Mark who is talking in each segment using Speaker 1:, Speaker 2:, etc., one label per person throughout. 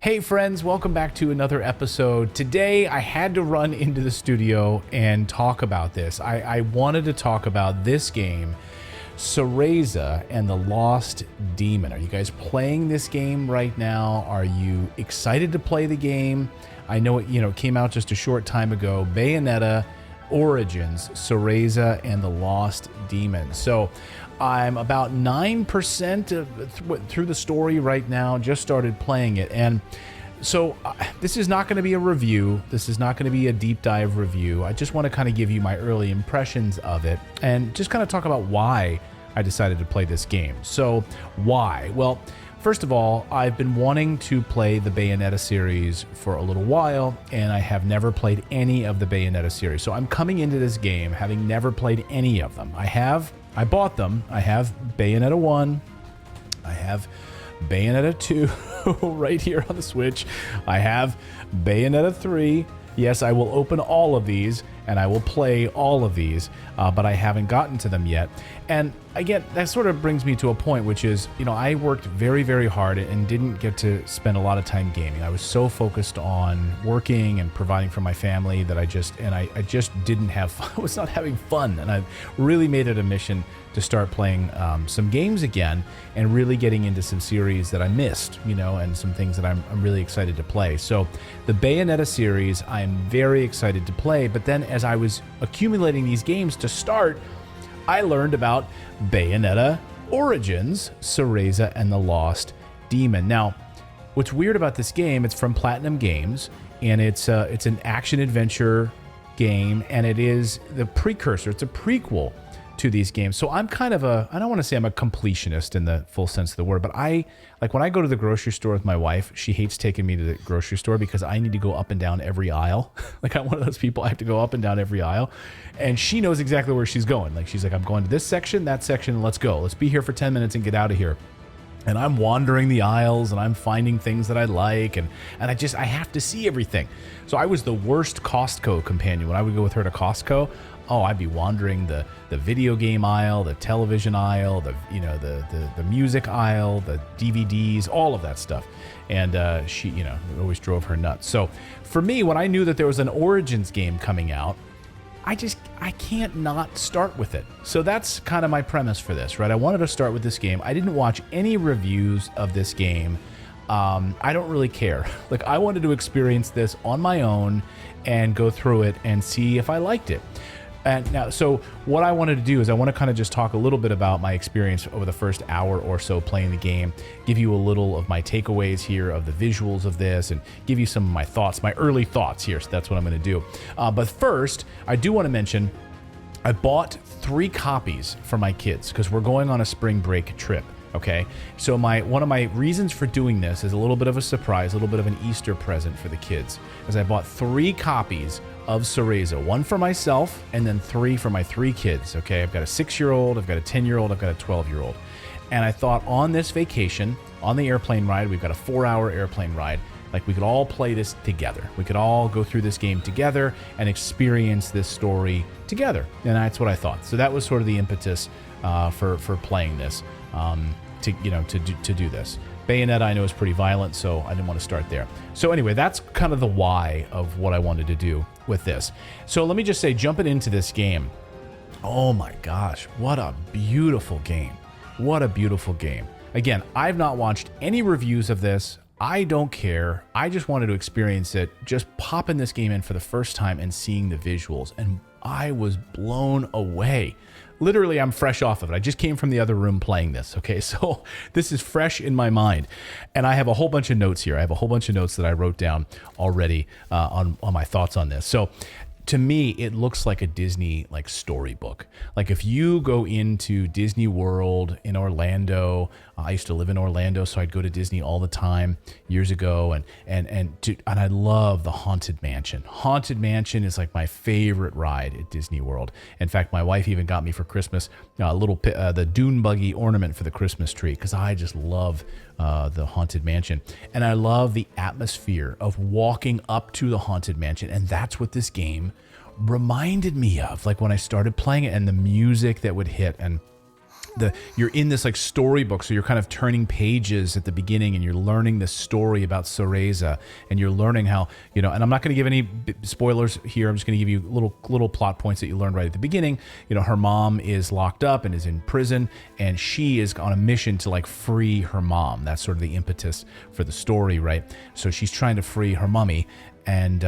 Speaker 1: Hey friends, welcome back to another episode. Today I had to run into the studio and talk about this. I wanted to talk about this game, Cereza and the Lost Demon. Are you guys playing this game right now? Are you excited to play the game? I know it came out just a short time ago. Bayonetta Origins, Cereza and the Lost Demon. So I'm about 9% through the story right now, just started playing it. And so this is not going to be a review. This is not going to be a deep dive review. I just want to kind of give you my early impressions of it and just kind of talk about why I decided to play this game. So why? Well, first of all, I've been wanting to play the Bayonetta series for a little while, and I have never played any of the Bayonetta series. So I'm coming into this game having never played any of them. I bought them. I have Bayonetta 1. I have Bayonetta 2 right here on the Switch. I have Bayonetta 3. Yes, I will open all of these and I will play all of these, but I haven't gotten to them yet. And again, that sort of brings me to a point, which is, I worked very, very hard and didn't get to spend a lot of time gaming. I was so focused on working and providing for my family that I just didn't have fun. I was not having fun. And I really made it a mission to start playing some games again and really getting into some series that I missed, and some things that I'm really excited to play. So the Bayonetta series, I'm very excited to play, but then as I was accumulating these games to start, I learned about Bayonetta Origins, Cereza and the Lost Demon. Now, what's weird about this game, it's from Platinum Games, and it's an action-adventure game, and it is the precursor, it's a prequel to these games. So I'm kind of I don't want to say I'm a completionist in the full sense of the word, but when I go to the grocery store with my wife, she hates taking me to the grocery store because I need to go up and down every aisle. I'm one of those people, I have to go up and down every aisle, and she knows exactly where she's going. She's like, I'm going to this section, that section, and let's go. Let's be here for 10 minutes and get out of here. And I'm wandering the aisles and I'm finding things that I like, and I have to see everything. So I was the worst Costco companion. When I would go with her to Costco, I'd be wandering the video game aisle, the television aisle, the music aisle, the DVDs, all of that stuff. And she, it always drove her nuts. So for me, when I knew that there was an Origins game coming out, I can't not start with it. So that's kind of my premise for this, right? I wanted to start with this game. I didn't watch any reviews of this game. I don't really care. I wanted to experience this on my own and go through it and see if I liked it. And now, so what I wanted to do is I want to kind of just talk a little bit about my experience over the first hour or so playing the game, give you a little of my takeaways here of the visuals of this, and give you some of my thoughts, my early thoughts here. So that's what I'm going to do. But first, I do want to mention I bought 3 copies for my kids because we're going on a spring break trip. Okay, so one of my reasons for doing this is a little bit of a surprise, a little bit of an Easter present for the kids, as I bought 3 copies of Cereza, 1 for myself and then 3 for my 3 kids. Okay, I've got a 6-year-old, I've got a 10-year-old, I've got a 12-year-old. And I thought on this vacation, on the airplane ride, we've got a 4-hour airplane ride, we could all play this together. We could all go through this game together and experience this story together. And that's what I thought. So that was sort of the impetus for playing this. To do this. Bayonetta I know is pretty violent, so I didn't want to start there. So anyway, that's kind of the why of what I wanted to do with this. So let me just say, jumping into this game, oh my gosh, what a beautiful game. What a beautiful game. Again, I've not watched any reviews of this. I don't care. I just wanted to experience it, just popping this game in for the first time and seeing the visuals, and I was blown away. Literally, I'm fresh off of it. I just came from the other room playing this, okay? So this is fresh in my mind. And I have a whole bunch of notes here. I have a whole bunch of notes that I wrote down already on my thoughts on this. So to me, it looks like a Disney storybook. If you go into Disney World in Orlando, I used to live in Orlando, so I'd go to Disney all the time years ago, and I love the Haunted Mansion. Haunted Mansion is my favorite ride at Disney World. In fact, my wife even got me for Christmas the dune buggy ornament for the Christmas tree because I just love the Haunted Mansion, and I love the atmosphere of walking up to the Haunted Mansion, and that's what this game reminded me of. When I started playing it, and the music that would hit, and you're in this like storybook, so you're kind of turning pages at the beginning and you're learning this story about Cereza, and you're learning how, and I'm not going to give any spoilers here. I'm just going to give you little plot points that you learned right at the beginning. Her mom is locked up and is in prison, and she is on a mission to like free her mom. That's sort of the impetus for the story, right? So she's trying to free her mummy, and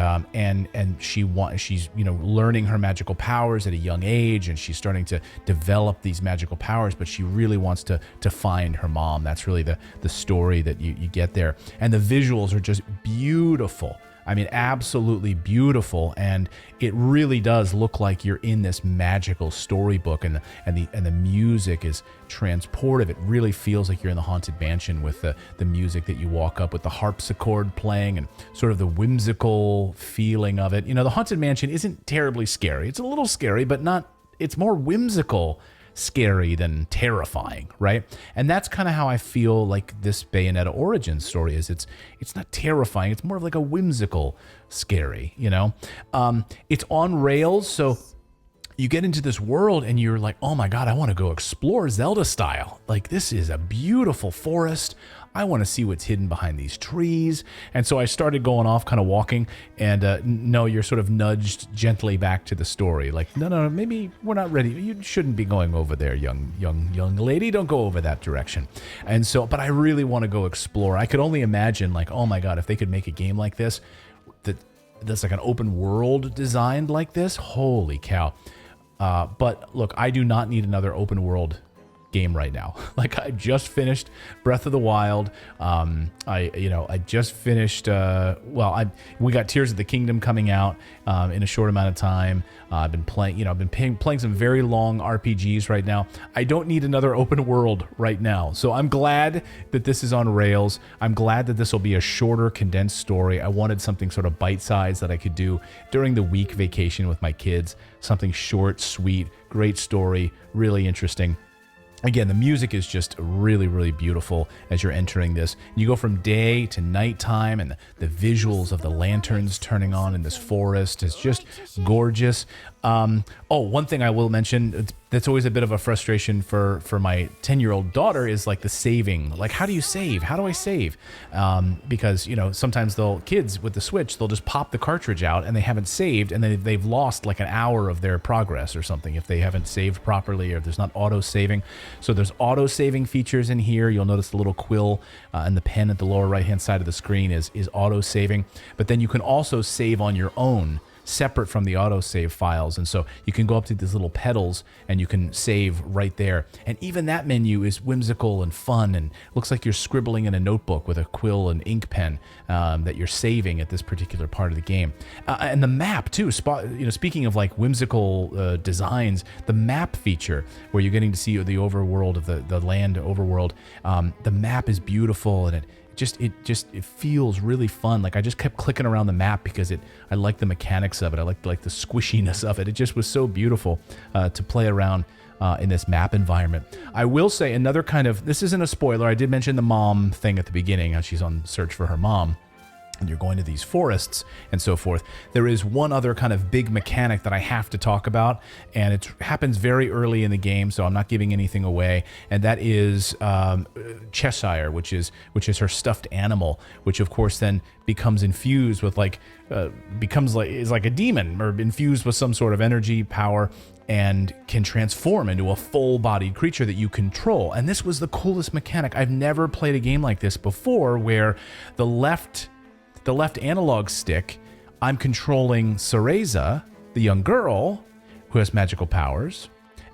Speaker 1: she's learning her magical powers at a young age, and she's starting to develop these magical powers, but she really wants to find her mom. That's really the story that you get there. And the visuals are just beautiful. I mean, absolutely beautiful, and it really does look like you're in this magical storybook, and the music is transportive. It really feels like you're in the Haunted Mansion with the music that you walk up with, the harpsichord playing, and sort of the whimsical feeling of it. The Haunted Mansion isn't terribly scary. It's a little scary, but not. It's more whimsical scary than terrifying, right? And that's kind of how I feel like this Bayonetta Origins story is. It's not terrifying. It's more of like a whimsical scary, It's on rails, so you get into this world and you're like, oh my God, I want to go explore Zelda style. Like, this is a beautiful forest. I want to see what's hidden behind these trees. And so I started going off, kind of walking, and no, you're sort of nudged gently back to the story. Like, no, maybe we're not ready. You shouldn't be going over there, young lady. Don't go over that direction. And so, but I really want to go explore. I could only imagine, like, oh my God, if they could make a game like this, that's like an open world designed like this. Holy cow. But look, I do not need another open world game right now. Like, I just finished Breath of the Wild. I just finished. We got Tears of the Kingdom coming out in a short amount of time. I've been playing. I've been playing some very long RPGs right now. I don't need another open world right now. So I'm glad that this is on rails. I'm glad that this will be a shorter, condensed story. I wanted something sort of bite-sized that I could do during the week vacation with my kids. Something short, sweet, great story, really interesting. Again, the music is just really, really beautiful as you're entering this. You go from day to nighttime, and the visuals of the lanterns turning on in this forest is just gorgeous. One thing I will mention that's always a bit of a frustration for my 10-year-old daughter is like the saving. Like, how do you save? How do I save? Because, sometimes kids with the Switch, they'll just pop the cartridge out and they haven't saved, and they've lost like an hour of their progress or something if they haven't saved properly, or there's not auto-saving. So there's auto-saving features in here. You'll notice the little quill and the pen at the lower right-hand side of the screen is auto-saving. But then you can also save on your own, separate from the autosave files. And so you can go up to these little pedals and you can save right there. And even that menu is whimsical and fun, and looks like you're scribbling in a notebook with a quill and ink pen that you're saving at this particular part of the game. And the map too, speaking of like whimsical designs, the map feature where you're getting to see the overworld of the land overworld, the map is beautiful, and it feels really fun. Like, I just kept clicking around the map because I like the mechanics of it. I like the squishiness of it. It just was so beautiful to play around in this map environment. I will say another this isn't a spoiler. I did mention the mom thing at the beginning, how she's on search for her mom, and you're going to these forests and so forth. There is one other kind of big mechanic that I have to talk about, and it happens very early in the game, so I'm not giving anything away, and that is Cheshire, which is her stuffed animal, which of course then becomes infused with is like a demon, or infused with some sort of energy power, and can transform into a full-bodied creature that you control. And this was the coolest mechanic. I've never played a game like this before, where the left analog stick, I'm controlling Cereza, the young girl who has magical powers,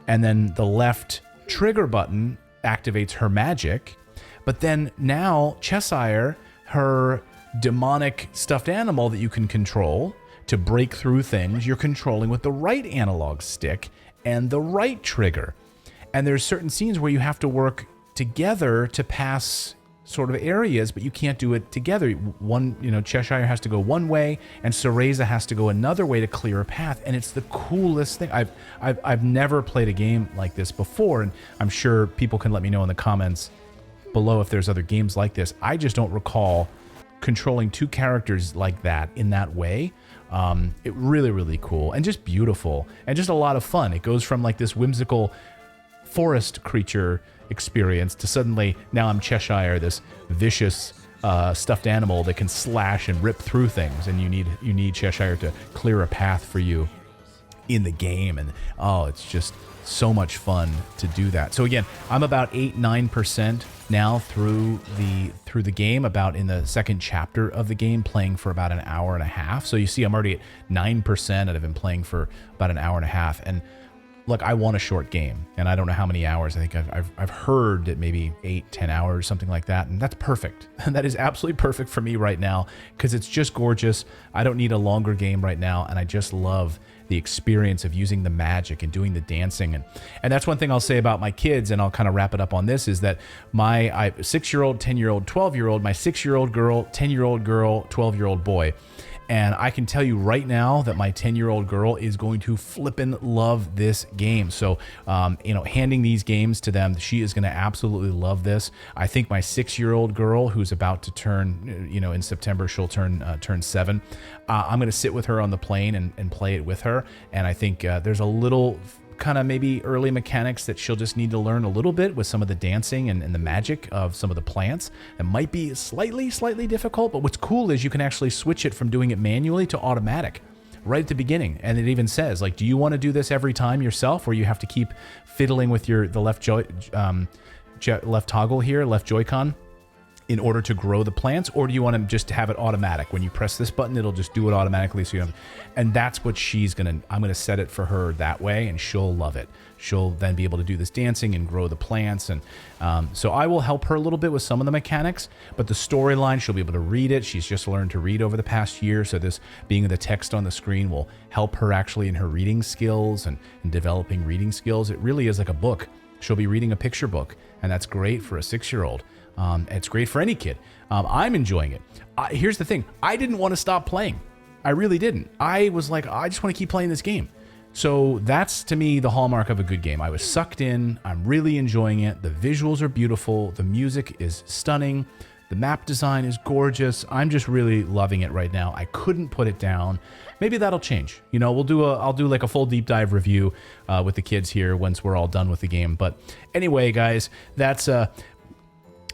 Speaker 1: and then the left trigger button activates her magic. But then now Cheshire, her demonic stuffed animal that you can control to break through things, you're controlling with the right analog stick and the right trigger. And there's certain scenes where you have to work together to pass sort of areas, but you can't do it together. Cheshire has to go one way and Cereza has to go another way to clear a path, and it's the coolest thing. I've never played a game like this before, and I'm sure people can let me know in the comments below if there's other games like this. I just don't recall controlling two characters like that in that way. It really, really cool, and just beautiful, and just a lot of fun. It goes from like this whimsical forest creature experience to suddenly now I'm Cheshire, this vicious stuffed animal that can slash and rip through things, and you need Cheshire to clear a path for you in the game. And oh, it's just so much fun to do that. So again, I'm about 8-9% now through the game, about in the second chapter of the game, playing for about an hour and a half. So you see I'm already at 9% and I've been playing for about an hour and a half. And look, I want a short game, and I don't know how many hours. I think I've heard that maybe 8-10 hours, something like that, and that's perfect. That is absolutely perfect for me right now because it's just gorgeous. I don't need a longer game right now, and I just love the experience of using the magic and doing the dancing. And that's one thing I'll say about my kids, and I'll kind of wrap it up on this, is that my 6-year-old, 10-year-old, 12-year-old, my 6-year-old girl, 10-year-old girl, 12-year-old boy. And I can tell you right now that my 10-year-old girl is going to flippin' love this game. So, handing these games to them, she is going to absolutely love this. I think my 6-year-old girl, who's about to turn, in September, she'll turn 7. I'm going to sit with her on the plane and play it with her. And I think there's a little kind of maybe early mechanics that she'll just need to learn a little bit with some of the dancing and the magic of some of the plants. It might be slightly difficult, but what's cool is you can actually switch it from doing it manually to automatic right at the beginning. And it even says, like, do you want to do this every time yourself, or you have to keep fiddling with the left toggle here, left Joy-Con, in order to grow the plants, or do you want to just have it automatic? When you press this button, it'll just do it automatically. So and that's what I'm gonna set it for her that way, and she'll love it. She'll then be able to do this dancing and grow the plants. And so I will help her a little bit with some of the mechanics, but the storyline, she'll be able to read it. She's just learned to read over the past year. So this being the text on the screen will help her actually in her reading skills and developing reading skills. It really is like a book. She'll be reading a picture book, and that's great for a 6-year-old. It's great for any kid. I'm enjoying it. Here's the thing. I didn't want to stop playing. I really didn't. I was like, I just want to keep playing this game. So that's, to me, the hallmark of a good game. I was sucked in. I'm really enjoying it. The visuals are beautiful. The music is stunning. The map design is gorgeous. I'm just really loving it right now. I couldn't put it down. Maybe that'll change. I'll do like a full deep dive review with the kids here once we're all done with the game. But anyway, guys, that's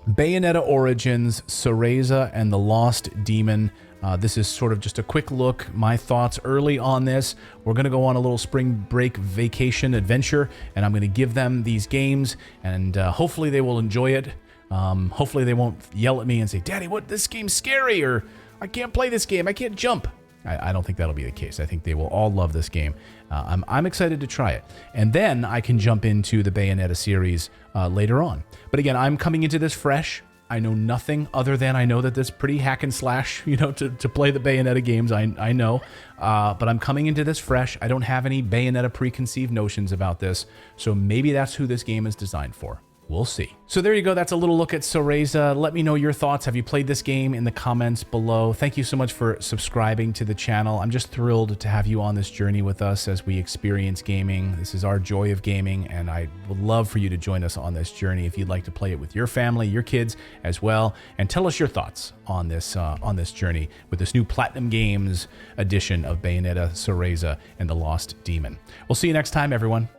Speaker 1: Bayonetta Origins, Cereza, and the Lost Demon. This is sort of just a quick look, my thoughts early on this. We're going to go on a little spring break vacation adventure, and I'm going to give them these games, and hopefully they will enjoy it. Hopefully they won't yell at me and say, Daddy, this game's scary, or I can't play this game, I can't jump. I don't think that'll be the case. I think they will all love this game. I'm excited to try it. And then I can jump into the Bayonetta series later on. But again, I'm coming into this fresh. I know nothing other than I know that this pretty hack and slash, to play the Bayonetta games. I know. But I'm coming into this fresh. I don't have any Bayonetta preconceived notions about this. So maybe that's who this game is designed for. We'll see. So there you go. That's a little look at Cereza. Let me know your thoughts. Have you played this game in the comments below? Thank you so much for subscribing to the channel. I'm just thrilled to have you on this journey with us as we experience gaming. This is our joy of gaming, and I would love for you to join us on this journey if you'd like to play it with your family, your kids as well, and tell us your thoughts on this journey with this new Platinum Games edition of Bayonetta, Cereza, and the Lost Demon. We'll see you next time, everyone.